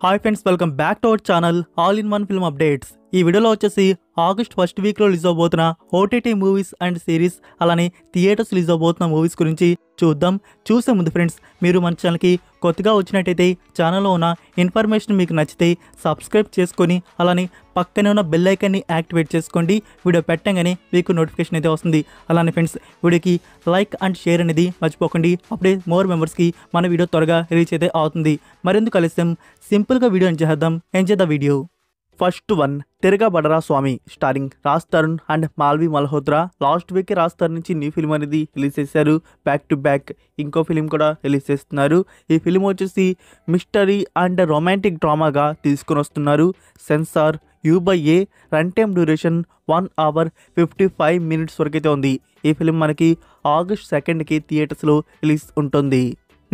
Hi friends, welcome back to our channel all in one film updates. ఈ వీడియోలో వచ్చేసి August first వీక్లో release అవబోతున్న ఓటీటీ మూవీస్ అండ్ సిరీస్, అలానే theatres release అవబోతున్న మూవీస్ గురించి చూద్దాం. చూసే ముందు ఫ్రెండ్స్, మీరు మన ఛానల్కి కొత్తగా వచ్చినట్టయితే ఛానల్లో ఉన్న ఇన్ఫర్మేషన్ మీకు నచ్చితే సబ్స్క్రైబ్ చేసుకొని అలానే పక్కనే ఉన్న బెల్ ఐకాన్ని యాక్టివేట్ చేసుకోండి. వీడియో పెట్టగానే మీకు నోటిఫికేషన్ అయితే వస్తుంది. అలానే ఫ్రెండ్స్, వీడియోకి లైక్ అండ్ షేర్ అనేది మర్చిపోకండి. అప్పుడే మోర్ మెంబర్స్కి మన వీడియో త్వరగా రీచ్ అయితే అవుతుంది. మరెందుకు ఆలస్యం, సింపుల్గా video enjoy the video. First one, Tiragabadara Swami, starring Raj Tarun and Malvi Malhotra. Last week Raj Tarun నుంచి న్యూ ఫిల్మ్ అనేది రిలీజ్ చేశారు. బ్యాక్ టు బ్యాక్ ఇంకో ఫిలిం కూడా రిలీజ్ చేస్తున్నారు. ఈ ఫిలిం వచ్చేసి మిస్టరీ అండ్ రొమాంటిక్ డ్రామాగా తీసుకుని వస్తున్నారు. Censor U/A, run time duration 1 hour 55 minutes వరకు అయితే ఉంది. ఈ ఫిలిం మనకి ఆగస్ట్ 2కి థియేటర్స్లో రిలీజ్ ఉంటుంది.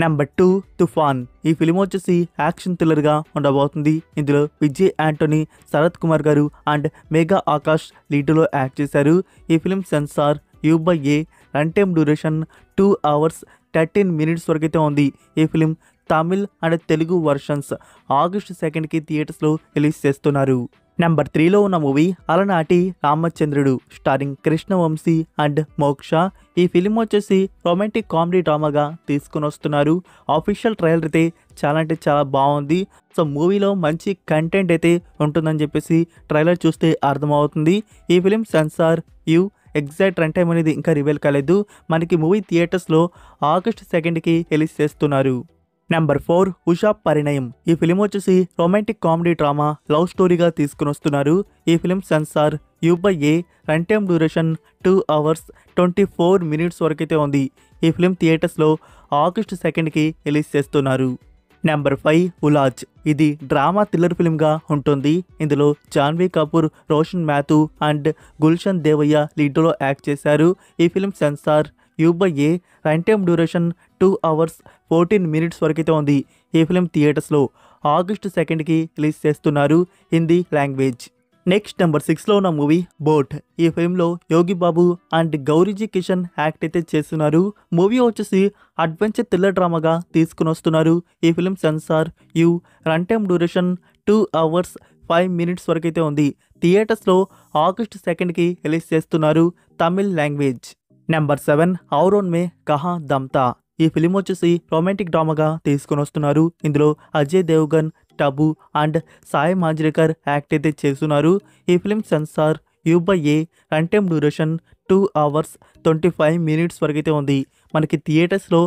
నెంబర్ 2, తుఫాన్. ఈ ఫిలిం వచ్చేసి యాక్షన్ థ్రిల్లర్గా ఉండబోతుంది. ఇందులో విజయ్ యాంటోనీ, శరత్ కుమార్ గారు అండ్ మేఘా ఆకాష్ లీడ్లో యాక్ట్ చేశారు. ఈ film censor U/A, run time duration 2 hours 13 minutes వరకు అయితే ఉంది. ఈ film Tamil and Telugu versions August 2కి థియేటర్స్లో రిలీజ్ చేస్తున్నారు. నెంబర్ 3లో ఉన్న మూవీ అలనాటి రామచంద్రుడు, స్టారింగ్ కృష్ణవంశీ అండ్ మోక్ష. ఈ ఫిలిం వచ్చేసి రొమాంటిక్ కామెడీ డ్రామాగా తీసుకుని వస్తున్నారు. ఆఫీషియల్ ట్రైలర్ అయితే చాలా అంటే చాలా బాగుంది. సో మూవీలో మంచి కంటెంట్ అయితే ఉంటుందని చెప్పేసి ట్రైలర్ చూస్తే అర్థమవుతుంది. ఈ film censor U, exact run time అనేది ఇంకా రివీల్ కాలేదు. మనకి మూవీ థియేటర్స్లో ఆగస్ట్ 2కి రిలీజ్ చేస్తున్నారు. నెంబర్ 4, ఉషా పరిణయం. ఈ ఫిలిం వచ్చేసి రొమాంటిక్ కామెడీ డ్రామా లవ్ స్టోరీగా తీసుకుని వస్తున్నారు. ఈ film censor U/A, run time duration 2 hours 24 minutes వరకు అయితే ఉంది. ఈ ఫిలిం థియేటర్స్లో ఆగస్ట్ 2కి రిలీజ్ చేస్తున్నారు. నెంబర్ 5, ఉలాజ్. ఇది డ్రామా థ్రిల్లర్ ఫిల్మ్గా ఉంటుంది. ఇందులో జాన్వీ కపూర్, రోషన్ మాథ్యూ అండ్ గుల్షన్ దేవయ్య లీడ్లో యాక్ట్ చేశారు. ఈ film censor U/A, run time duration 2 hours 14 minutes వరకు అయితే ఉంది. ఈ ఫిలిం థియేటర్స్లో ఆగస్ట్ 2కి రిలీజ్ చేస్తున్నారు, హిందీ లాంగ్వేజ్. నెక్స్ట్ నెంబర్ 6లో ఉన్న మూవీ బోట్. ఈ ఫిల్మ్లో యోగి బాబు అండ్ గౌరీజీ కిషన్ యాక్ట్ అయితే చేస్తున్నారు. మూవీ వచ్చేసి అడ్వెంచర్ థ్రిల్లర్ డ్రామాగా తీసుకుని వస్తున్నారు. ఈ film censor U, run time duration 2 hours 5 minutes వరకు అయితే ఉంది. థియేటర్స్లో ఆగస్ట్ 2కి రిలీజ్ చేస్తున్నారు, తమిళ్ లాంగ్వేజ్. నెంబర్ 7, ఔరోన్ మే కహా దమ్తా. ఈ ఫిలిం వచ్చేసి రొమాంటిక్ డ్రామాగా తీసుకుని వస్తున్నారు. ఇందులో అజయ్ దేవ్గన్, టబు అండ్ సాయి మాంజ్రేకర్ యాక్ట్ అయితే చేస్తున్నారు. ఈ film censor U/A, run time duration 2 hours 25 minutes వరకు అయితే ఉంది. మనకి థియేటర్స్లో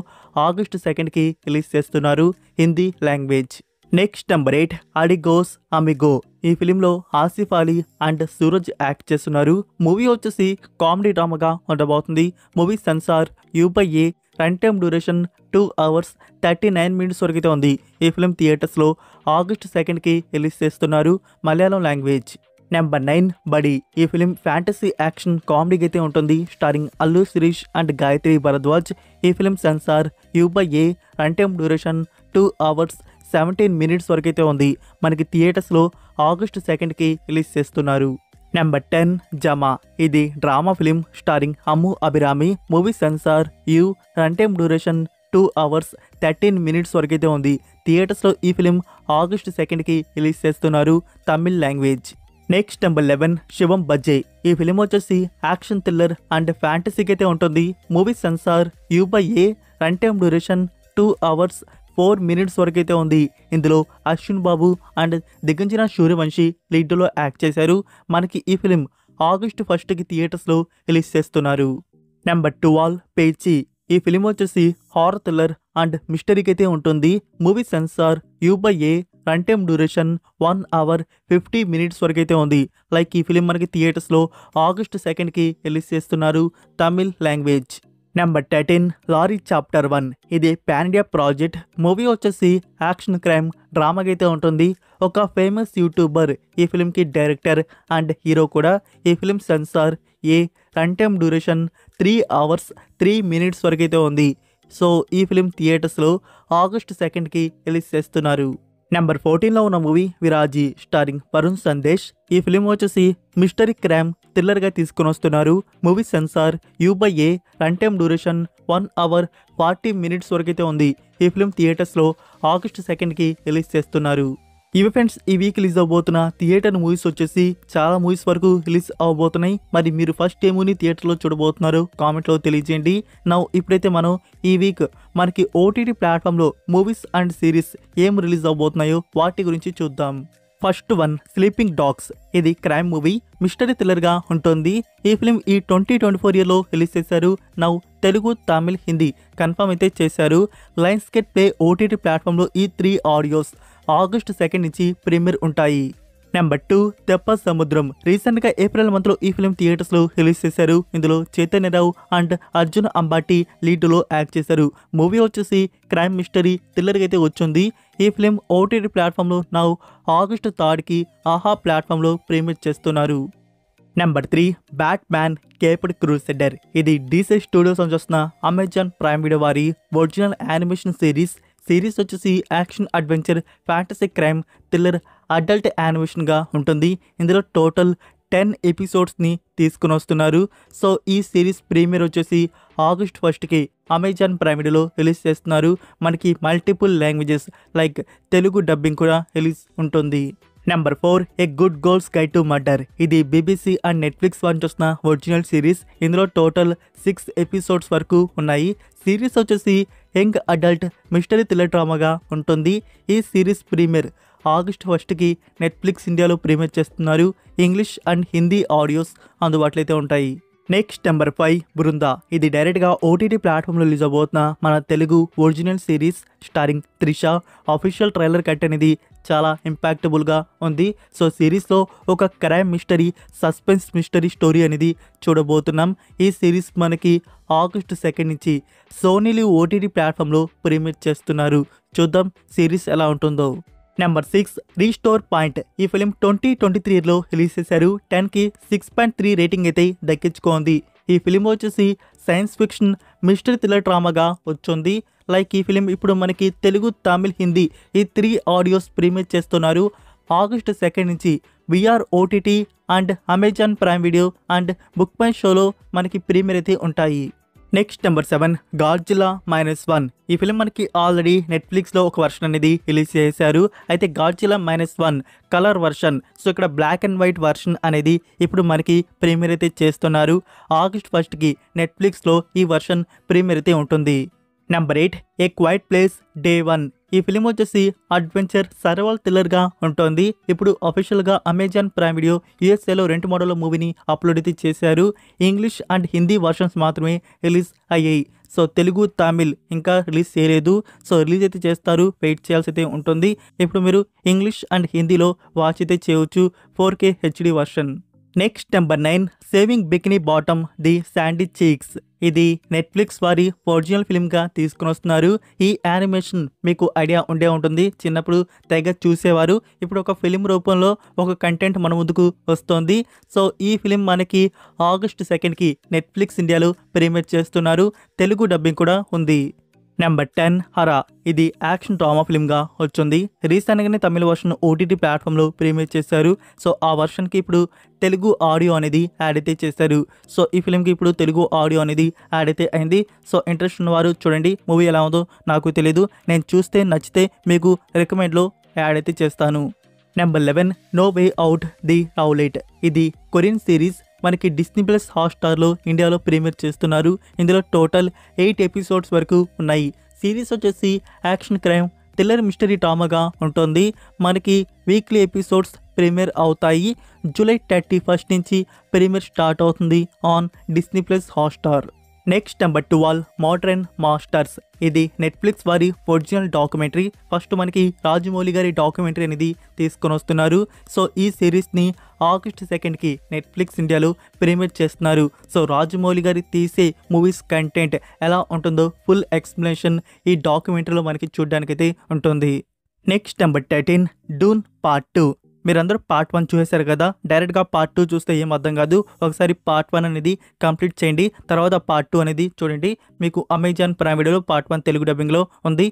ఆగస్ట్ 2కి రిలీజ్ చేస్తున్నారు, Hindi language. Next number 8, Adios Amigo. ఈ ఫిలింలో ఆసిఫ్ అలీ అండ్ సూరజ్ యాక్ట్ చేస్తున్నారు. మూవీ వచ్చేసి కామెడీ డ్రామాగా ఉండబోతుంది. Movie censor U/A, run time duration 2 hours 39 minutes వరకు అయితే ఉంది. ఈ ఫిలిం థియేటర్స్లో ఆగస్ట్ 2కి రిలీజ్ చేస్తున్నారు, మలయాళం లాంగ్వేజ్. నెంబర్ 9, బడి. ఈ ఫిలిం ఫ్యాంటసీ యాక్షన్ కామెడీకి అయితే ఉంటుంది. Starring Allu Sirish and Gayathri Bharadwaj. ఈ film censor U/A, run time duration 2 hours 17 minutes వరకు అయితే ఉంది. మనకి థియేటర్స్లో ఆగస్ట్ 2కి రిలీజ్ చేస్తున్నారు. నెంబర్ 10, జమా. ఇది drama film starring Ammu Abhirami. Movie censor U, run time duration 2 hours 13 minutes వరకు అయితే ఉంది. థియేటర్స్లో ఈ ఫిలిం ఆగస్ట్ 2కి రిలీజ్ చేస్తున్నారు, Tamil language. Next number 11, Shivam Bhaje. ఈ ఫిలిం వచ్చేసి యాక్షన్ థ్రిల్లర్ అండ్ ఫ్యాంటసీకి అయితే ఉంటుంది. Movie censor U/A, run time duration 2 hours 4 minutes వరకు అయితే ఉంది. ఇందులో అశ్విన్ బాబు అండ్ దిగంజన సూర్యవంశీ లీడ్లో యాక్ట్ చేశారు. మనకి ఈ ఫిలిం ఆగస్ట్ 1కి థియేటర్స్లో రిలీజ్ చేస్తున్నారు. నెంబర్ 12, పేచి. ఈ ఫిలిం వచ్చేసి హారర్ థ్రిల్లర్ అండ్ మిస్టరీకి అయితే ఉంటుంది. Movie censor U/A, run time duration 1 hour 50 minutes వరకు అయితే ఉంది. లైక్ ఈ ఫిలిం మనకి థియేటర్స్లో ఆగస్ట్ 2కి రిలీజ్ చేస్తున్నారు, Tamil language. Number 13, lorry chapter 1. ఇది పాన్ ఇండియా ప్రాజెక్ట్. మూవీ వచ్చేసి యాక్షన్ క్రైమ్ డ్రామాగా అయితే ఉంటుంది. ఒక ఫేమస్ యూట్యూబర్ ఈ ఫిలింకి డైరెక్టర్ అండ్ హీరో కూడా. ఈ film censor A, run time duration 3 hours 3 minutes వరకు అయితే ఉంది. సో ఈ ఫిలిం థియేటర్స్లో ఆగస్ట్ 2కి రిలీజ్ చేస్తున్నారు. నెంబర్ 14లో ఉన్న మూవీ విరాజీ, స్టారింగ్ వరుణ్ సందేశ్. ఈ ఫిలిం వచ్చేసి మిస్టరీ క్రైమ్ థ్రిల్లర్గా తీసుకుని వస్తున్నారు. Movie censor U/A, run time duration 1 hour 40 minutes వరకు అయితే ఉంది. ఈ ఫిలిం థియేటర్స్లో ఆగస్ట్ 2కి రిలీజ్ చేస్తున్నారు. ఇవి ఫ్రెండ్స్ ఈ వీక్ రిలీజ్ అవబోతున్న థియేటర్ మూవీస్ వచ్చేసి చాలా మూవీస్ వరకు రిలీజ్ అవబోతున్నాయి. మరి మీరు ఫస్ట్ ఏ మూవీని థియేటర్లో చూడబోతున్నారు కామెంట్లో తెలియజేయండి. ఇప్పుడైతే మనం ఈ వీక్ మనకి ఓటీటీ ప్లాట్ఫామ్లో మూవీస్ అండ్ సిరీస్ ఏం రిలీజ్ అవబోతున్నాయో వాటి గురించి చూద్దాం. First one sleeping dogs. ఇది క్రైమ్ మూవీ, మిస్టరీ థ్రిల్లర్గా ఉంటుంది. ఈ ఫిలిం ఈ 2024 ఇయర్లో రిలీజ్ చేశారు. తెలుగు, తమిళ్, హిందీ కన్ఫర్మ్ అయితే చేశారు. లయన్స్ గేట్ ప్లే ఓటీటీ ప్లాట్ఫామ్లో ఈ 3 ఆడియోస్ ఆగస్టు 2 నుంచి ప్రీమియర్ ఉంటాయి. నెంబర్ 2 తెప్ప సముద్రం. రీసెంట్గా ఏప్రిల్ మంత్లో ఈ ఫిలిం థియేటర్స్లో రిలీజ్ చేశారు. ఇందులో చైతన్యరావు అండ్ అర్జున్ అంబాటి లీడ్లో యాక్ట్ చేశారు. మూవీ వచ్చేసి క్రైమ్ మిస్టరీ థ్రిల్లర్గా అయితే వచ్చింది. ఈ ఫిలిం ఓటీటీ ప్లాట్ఫామ్లో ఆగస్టు 3కి ఆహా ప్లాట్ఫామ్లో ప్రీమియర్ చేస్తున్నారు. Number 3 Batman caped crusader. ఇది డీసీ స్టూడియోస్ నుంచి వస్తున్న అమెజాన్ ప్రైమ్ వీడియో వారి ఒరిజినల్ యానిమేషన్ సిరీస్ వచ్చేసి action, adventure, fantasy, crime, thriller, adult యానిమేషన్గా ఉంటుంది. ఇందులో టోటల్ 10 ఎపిసోడ్స్ని తీసుకుని వస్తున్నారు. సో ఈ సిరీస్ ప్రీమియర్ వచ్చేసి ఆగస్ట్ 1కి అమెజాన్ ప్రైమ్ వీడియోలో రిలీజ్ చేస్తున్నారు. మనకి multiple languages like Telugu dubbing కూడా రిలీజ్ ఉంటుంది. Number 4 a good girls guide to murder. ఇది బీబీసీ అండ్ నెట్ఫ్లిక్స్ నుంచి వస్తున్న ఒరిజినల్ సిరీస్. ఇందులో టోటల్ 6 ఎపిసోడ్స్ వరకు ఉన్నాయి. సిరీస్ వచ్చేసి యంగ్ అడల్ట్ మిస్టరీ థ్రిల్లర్ డ్రామాగా ఉంటుంది. ఈ సిరీస్ ప్రీమియర్ ఆగస్ట్ 1కి నెట్ఫ్లిక్స్ ఇండియాలో ప్రీమియర్ చేస్తున్నారు. ఇంగ్లీష్ అండ్ హిందీ ఆడియోస్ అందుబాటులో అయితే ఉంటాయి. Next number 5 Brinda. ఇది డైరెక్ట్గా ఓటీటీ ప్లాట్ఫామ్లో రిలీజ్ అవబోతున్న మన Telugu original series starring Trisha. Official trailer cut అనేది చాలా ఇంపాక్టబుల్గా ఉంది. సో సిరీస్లో ఒక crime mystery, suspense mystery story అనేది చూడబోతున్నాం. ఈ సిరీస్ మనకి ఆగస్టు 2 నుంచి సోనీ ఓటీటీ ప్లాట్ఫామ్లో ప్రీమియర్ చేస్తున్నారు. చూద్దాం సిరీస్ ఎలా ఉంటుందో. Number 6 restore point. ఈ ఫిలిం 2023లో రిలీజ్ చేశారు. 10కి 6.3 రేటింగ్ అయితే దక్కించుకోండి. ఈ ఫిలిం వచ్చేసి సైన్స్ ఫిక్షన్ మిస్టరీ థ్రిల్లర్ డ్రామాగా వచ్చింది. ఈ ఫిలిం ఇప్పుడు మనకి తెలుగు, తమిళ్, హిందీ ఈ 3 ఆడియోస్ ప్రీమియర్ చేస్తున్నారు. ఆగస్టు 2 నుంచి VR OTT and Amazon prime Video and Book My షోలో మనకి ప్రీమియర్ అయితే ఉంటాయి. Next number 7 Godzilla -1. ఈ ఫిలిం మనకి ఆల్రెడీ నెట్ఫ్లిక్స్లో ఒక వర్షన్ అనేది రిలీజ్ చేశారు. అయితే గాడ్జిల్లా -1 కలర్ వర్షన్. సో ఇక్కడ బ్లాక్ అండ్ వైట్ వర్షన్ అనేది ఇప్పుడు మనకి ప్రీమియర్ అయితే చేస్తున్నారు. ఆగస్ట్ 1కి నెట్ఫ్లిక్స్లో ఈ వర్షన్ ప్రీమియర్ అయితే ఉంటుంది. నెంబర్ 8 ఏ క్వైట్ ప్లేస్ డే 1. ఈ ఫిలిం వచ్చేసి అడ్వెంచర్ సర్వైవల్ థ్రిల్లర్గా ఉంటుంది. ఇప్పుడు అఫీషియల్గా అమెజాన్ ప్రైమ్ వీడియో యూఎస్ఏలో 2 మోడల్ మూవీని అప్లోడ్ అయితే చేశారు. ఇంగ్లీష్ అండ్ హిందీ వర్షన్స్ మాత్రమే రిలీజ్ అయ్యాయి. సో తెలుగు, తమిళ్ ఇంకా రిలీజ్ చేయలేదు. సో రిలీజ్ అయితే చేస్తారు, వెయిట్ చేయాల్సి అయితే ఉంటుంది. ఇప్పుడు మీరు ఇంగ్లీష్ అండ్ హిందీలో వాచ్ అయితే చేయవచ్చు 4K HD version. Next number 9 saving bikini bottom the Sandy cheeks. ఇది నెట్ఫ్లిక్స్ వారి ఒరిజినల్ ఫిల్మ్గా తీసుకుని వస్తున్నారు. ఈ యానిమేషన్ మీకు ఐడియా ఉండే ఉంటుంది, చిన్నప్పుడు తెగ చూసేవారు. ఇప్పుడు ఒక ఫిలిం రూపంలో ఒక కంటెంట్ మన ముందుకు వస్తుంది. సో ఈ ఫిలిం మనకి ఆగస్టు 2కి నెట్ఫ్లిక్స్ ఇండియాలో ప్రీమియర్ చేస్తున్నారు. తెలుగు డబ్బింగ్ కూడా ఉంది. నెంబర్ 10 హరా. ఇది యాక్షన్ డ్రామా ఫిల్మ్గా వచ్చింది. రీసెంట్గానే తమిళ వర్షన్ ఓటీటీ ప్లాట్ఫామ్లో ప్రీమియర్ చేశారు. సో ఆ వర్షన్కి ఇప్పుడు తెలుగు ఆడియో అనేది యాడ్ అయితే చేశారు. సో ఈ ఫిలింకి ఇప్పుడు తెలుగు ఆడియో అనేది యాడ్ అయితే అయింది. సో ఇంట్రెస్ట్ ఉన్నవారు చూడండి. మూవీ ఎలా ఉందో నాకు తెలియదు, నేను చూస్తే నచ్చితే మీకు రికమెండ్లో యాడ్ అయితే చేస్తాను. Number 11 no way out the roulette. ఇది కొరియన్ సిరీస్. మనకి డిస్నీ ప్లస్ హాట్స్టార్లో ఇండియాలో ప్రీమియర్ చేస్తున్నారు. ఇందులో టోటల్ 8 ఎపిసోడ్స్ వరకు ఉన్నాయి. సిరీస్ వచ్చేసి యాక్షన్, క్రైమ్, థ్రిల్లర్, మిస్టరీ డ్రామాగా ఉంటుంది. మనకి వీక్లీ ఎపిసోడ్స్ ప్రీమియర్ అవుతాయి. జూలై 31 నుంచి ప్రీమియర్ స్టార్ట్ అవుతుంది on Disney plus Hotstar. Next number 12 modern masters. ఇది నెట్ఫ్లిక్స్ వారి ఒరిజినల్ డాక్యుమెంటరీ. ఫస్ట్ మనకి రాజమౌళి గారి డాక్యుమెంటరీ అనేది తీసుకొని వస్తున్నారు. సో ఈ సిరీస్ని ఆగస్టు 2కి నెట్ఫ్లిక్స్ ఇండియాలో ప్రీమియర్ చేస్తున్నారు. సో రాజమౌళి గారి తీసే మూవీస్ కంటెంట్ ఎలా ఉంటుందో ఫుల్ ఎక్స్ప్లెనేషన్ ఈ డాక్యుమెంటరీలో మనకి చూడడానికైతే ఉంటుంది. Next number 13 Doon part 2. మీరందరూ పార్ట్ 1 చూసేశారు కదా, డైరెక్ట్గా పార్ట్ 2 చూస్తే ఏం అర్థం కాదు. ఒకసారి పార్ట్ 1 అనేది కంప్లీట్ చేయండి, తర్వాత పార్ట్ 2 అనేది చూడండి. మీకు అమెజాన్ ప్రైమ్ వీడియోలో పార్ట్ 1 తెలుగు డబ్బింగ్లో ఉంది.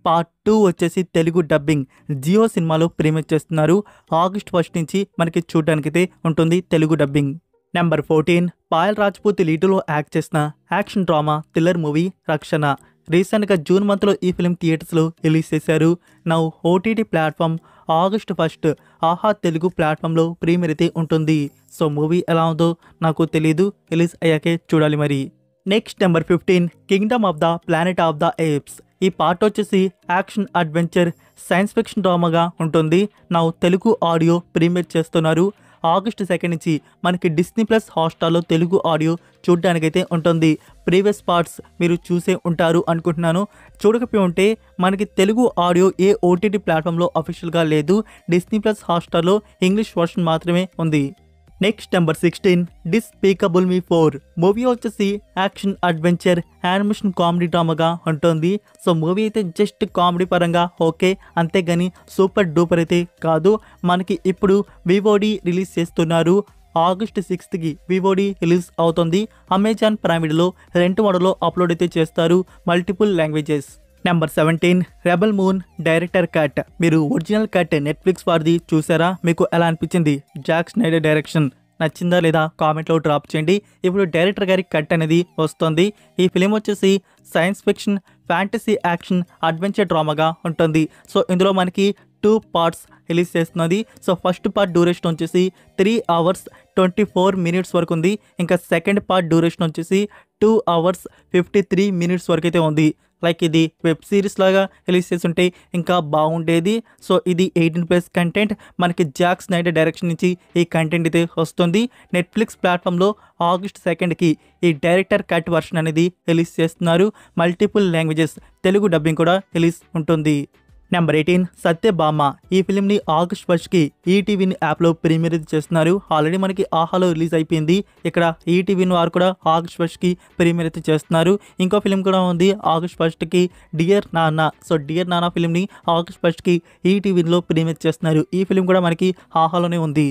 పార్ట్ 2 వచ్చేసి తెలుగు డబ్బింగ్ జియో సినిమాలో ప్రీమియర్ చేస్తున్నారు. ఆగస్ట్ 1 నుంచి మనకి చూడడానికైతే ఉంటుంది తెలుగు డబ్బింగ్. నెంబర్ 14 పాయల్ రాజ్పూత్ లీడ్లో యాక్ట్ చేసిన action drama thriller movie Rakshana. రీసెంట్గా జూన్ మంత్లో ఈ ఫిలిం థియేటర్స్లో రిలీజ్ చేశారు. నౌ ఓటీటీ ప్లాట్ఫామ్ ఆగస్ట్ 1 ఆహా తెలుగు ప్లాట్ఫామ్లో ప్రీమియర్ అయితే ఉంటుంది. సో మూవీ ఎలా ఉందో నాకు తెలీదు, రిలీజ్ అయ్యాకే చూడాలి మరి. Next number 15 Kingdom of the planet of the apes. ఈ పార్ట్ వచ్చేసి యాక్షన్ అడ్వెంచర్ సైన్స్ ఫిక్షన్ డ్రామాగా ఉంటుంది. నా తెలుగు ఆడియో ప్రీమియర్ చేస్తున్నారు. ఆగస్ట్ 2 నుంచి మనకి డిస్నీ ప్లస్ హాట్స్టార్లో తెలుగు ఆడియో చూడడానికైతే ఉంటుంది. ప్రీవియస్ పార్ట్స్ మీరు చూసే ఉంటారు అనుకుంటున్నాను. చూడకపోయి ఉంటే మనకి తెలుగు ఆడియో ఏ ఓటీటీ ప్లాట్ఫామ్లో అఫీషియల్గా లేదు. డిస్నీ ప్లస్ హాట్స్టార్లో ఇంగ్లీష్ వర్షన్ మాత్రమే ఉంది. నెక్స్ట్ నెంబర్ 16 డిస్పీకబుల్ మీ 4. మూవీ వచ్చేసి యాక్షన్ అడ్వెంచర్ యానిమేషన్ కామెడీ డ్రామాగా ఉంటుంది. సో మూవీ అయితే జస్ట్ కామెడీ పరంగా ఓకే, అంతేగాని సూపర్ డూపర్ అయితే కాదు. మనకి ఇప్పుడు వివోడి రిలీజ్ చేస్తున్నారు. ఆగస్ట్ 6కి వివోడి రిలీజ్ అవుతుంది. అమెజాన్ ప్రైమ్ వీడియోలో రెంట్ మోడల్లో అప్లోడ్ అయితే చేస్తారు, multiple languages. Number 17 rebel moon director cut. మీరు ఒరిజినల్ కట్ నెట్ఫ్లిక్స్ వారిది చూసారా? మీకు ఎలా అనిపించింది? జాక్ స్నైడర్ డైరెక్షన్ నచ్చిందా లేదా కామెంట్లో డ్రాప్ చేయండి. ఇప్పుడు డైరెక్టర్ గారి కట్ అనేది వస్తుంది. ఈ ఫిలిం వచ్చేసి science fiction fantasy action adventure డ్రామాగా ఉంటుంది. సో ఇందులో మనకి 2 పార్ట్స్ రిలీజ్ చేస్తున్నది. సో ఫస్ట్ పార్ట్ డ్యూరేషన్ వచ్చేసి 3 hours 24 minutes వరకు ఉంది. ఇంకా సెకండ్ పార్ట్ డ్యూరేషన్ వచ్చేసి 2 hours 53 minutes వరకు అయితే ఉంది. లైక్ ఇది వెబ్ సిరీస్ లాగా రిలీజ్ చేస్తుంటే ఇంకా బాగుండేది. సో ఇది 18+ కంటెంట్. మనకి జాక్ స్నైడర్ డైరెక్షన్ నుంచి ఈ కంటెంట్ అయితే వస్తుంది. నెట్ఫ్లిక్స్ ప్లాట్ఫామ్లో ఆగస్ట్ 2కి ఈ డైరెక్టర్ కట్ వర్షన్ అనేది రిలీజ్ చేస్తున్నారు. మల్టిపుల్ లాంగ్వేజెస్ తెలుగు డబ్బింగ్ కూడా రిలీజ్ ఉంటుంది. నెంబర్ 18 సత్యభామ. ఈ ఫిలింని ఆగస్ట్ 1కి ఈటీవీ యాప్లో ప్రీమియర్ చేస్తున్నారు. ఆల్రెడీ మనకి ఆహాలో రిలీజ్ అయిపోయింది. ఇక్కడ ఈటీవీ వారు కూడా ఆగస్ట్ 1కి ప్రీమియర్ అయితే చేస్తున్నారు. ఇంకో ఫిలిం కూడా ఉంది ఆగస్ట్ 1కి, డియర్ నాన్న. సో డియర్ నాన్న ఫిలింని ఆగస్ట్ 1కి ఈటీవీలో ప్రీమియర్ చేస్తున్నారు. ఈ ఫిలిం కూడా మనకి ఆహాలోనే ఉంది.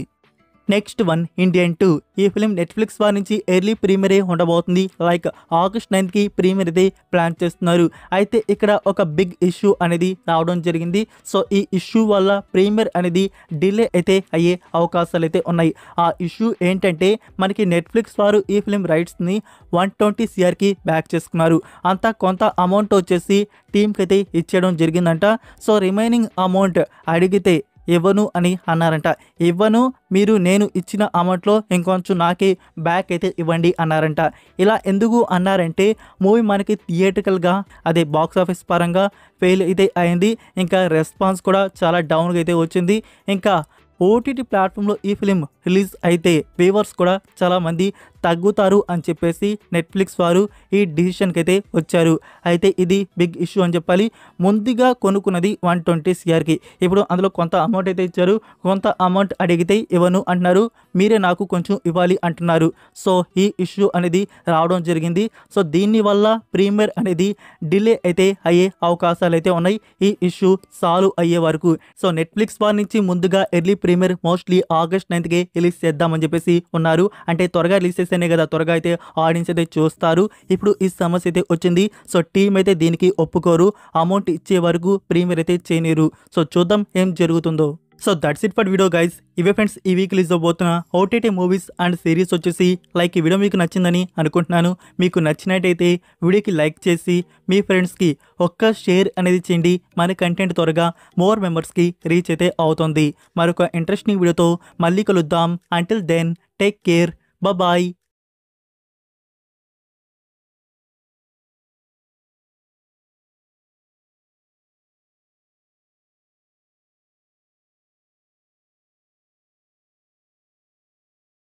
Next one Indian 2. ఈ ఫిలిం నెట్ఫ్లిక్స్ వారి నుంచి ఎర్లీ ప్రీమియరే ఉండబోతుంది. లైక్ ఆగస్ట్ 9కి ప్రీమియర్ అయితే ప్లాన్ చేస్తున్నారు. అయితే ఇక్కడ ఒక బిగ్ ఇష్యూ అనేది రావడం జరిగింది. సో ఈ ఇష్యూ వల్ల ప్రీమియర్ అనేది డిలే అయితే అయ్యే అవకాశాలు అయితే ఉన్నాయి. ఆ ఇష్యూ ఏంటంటే మనకి నెట్ఫ్లిక్స్ వారు ఈ ఫిలిం రైట్స్ని 120 crకి బ్యాక్ చేసుకున్నారు. అంతా కొంత అమౌంట్ వచ్చేసి టీంకి అయితే ఇచ్చేయడం జరిగిందంట. సో రిమైనింగ్ అమౌంట్ అడిగితే ఇవ్వను అని అన్నారంట. ఇవ్వను, మీరు నేను ఇచ్చిన అమౌంట్లో ఇంకొంచెం నాకే బ్యాక్ అయితే ఇవ్వండి అన్నారంట. ఇలా ఎందుకు అన్నారంటే మూవీ మనకి థియేట్రికల్గా అదే బాక్స్ ఆఫీస్ పరంగా ఫెయిల్ అయితే అయింది. ఇంకా రెస్పాన్స్ కూడా చాలా డౌన్గా అయితే వచ్చింది. ఇంకా ఓటీటీ ప్లాట్ఫామ్లో ఈ ఫిలిం రిలీజ్ అయితే వ్యూవర్స్ కూడా చాలామంది తగ్గుతారు అని చెప్పేసి నెట్ఫ్లిక్స్ వారు ఈ డిసిషన్కి అయితే వచ్చారు. అయితే ఇది బిగ్ ఇష్యూ అని చెప్పాలి. ముందుగా కొనుక్కున్నది 120 crకి. ఇప్పుడు అందులో కొంత అమౌంట్ అయితే ఇచ్చారు, కొంత అమౌంట్ అడిగితే ఇవ్వను అంటున్నారు, మీరే నాకు కొంచెం ఇవ్వాలి అంటున్నారు. సో ఈ ఇష్యూ అనేది రావడం జరిగింది. సో దీనివల్ల ప్రీమియర్ అనేది డిలే అయితే అయ్యే అవకాశాలు అయితే ఉన్నాయి, ఈ ఇష్యూ సాల్వ్ అయ్యే వరకు. సో నెట్ఫ్లిక్స్ వారి నుంచి ముందుగా ఎర్లీ ప్రీమియర్ మోస్ట్లీ ఆగస్ట్ 9కి రిలీజ్ చేద్దామని చెప్పేసి ఉన్నారు. అంటే త్వరగా రిలీజ్ చేస్తేనే కదా త్వరగా అయితే ఆడియన్స్ అయితే చూస్తారు. ఇప్పుడు ఈ సమస్య అయితే వచ్చింది. సో టీం అయితే దీనికి ఒప్పుకోరు, అమౌంట్ ఇచ్చే వరకు ప్రీమియర్ అయితే చేయనీరు. సో చూద్దాం ఏం జరుగుతుందో. So that's it for video guys. ఇవే ఫ్రెండ్స్ ఈ వీక్ రిలీజ్ అవబోతున్న ఓటీటీ మూవీస్ అండ్ సిరీస్ వచ్చేసి. లైక్ ఈ వీడియో మీకు నచ్చిందని అనుకుంటున్నాను. మీకు నచ్చినట్టయితే వీడియోకి లైక్ చేసి మీ ఫ్రెండ్స్కి ఒక్క షేర్ అనేది చేయండి. మన కంటెంట్ త్వరగా మోర్ మెంబర్స్కి రీచ్ అయితే అవుతుంది. మరొక ఇంట్రెస్టింగ్ వీడియోతో మళ్ళీ కలుద్దాం. Until then take care, bye.